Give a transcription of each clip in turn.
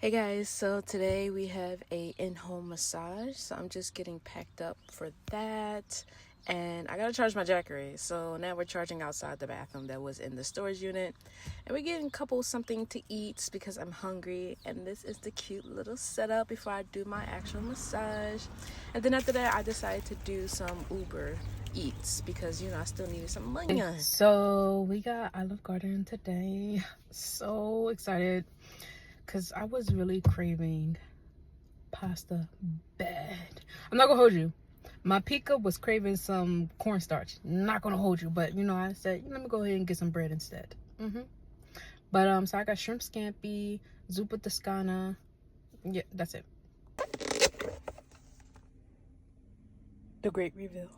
Hey guys, so today we have a in-home massage, so I'm just getting packed up for that, and I gotta charge my Jackery, so now we're charging outside the bathroom that was in the storage unit, and we're getting a couple something to eat because I'm hungry, and this is the cute little setup before I do my actual massage. And then after that I decided to do some Uber Eats because I still needed some money. So we got Olive Garden today, so excited because I was really craving pasta bad. I'm not gonna hold you. My Pika was craving some cornstarch. Not gonna hold you, but I said, let me go ahead and get some bread instead. But so I got shrimp scampi, zuppa toscana. Yeah, that's it. The great reveal.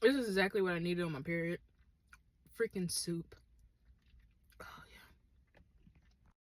This is exactly what I needed on my period. Freaking soup.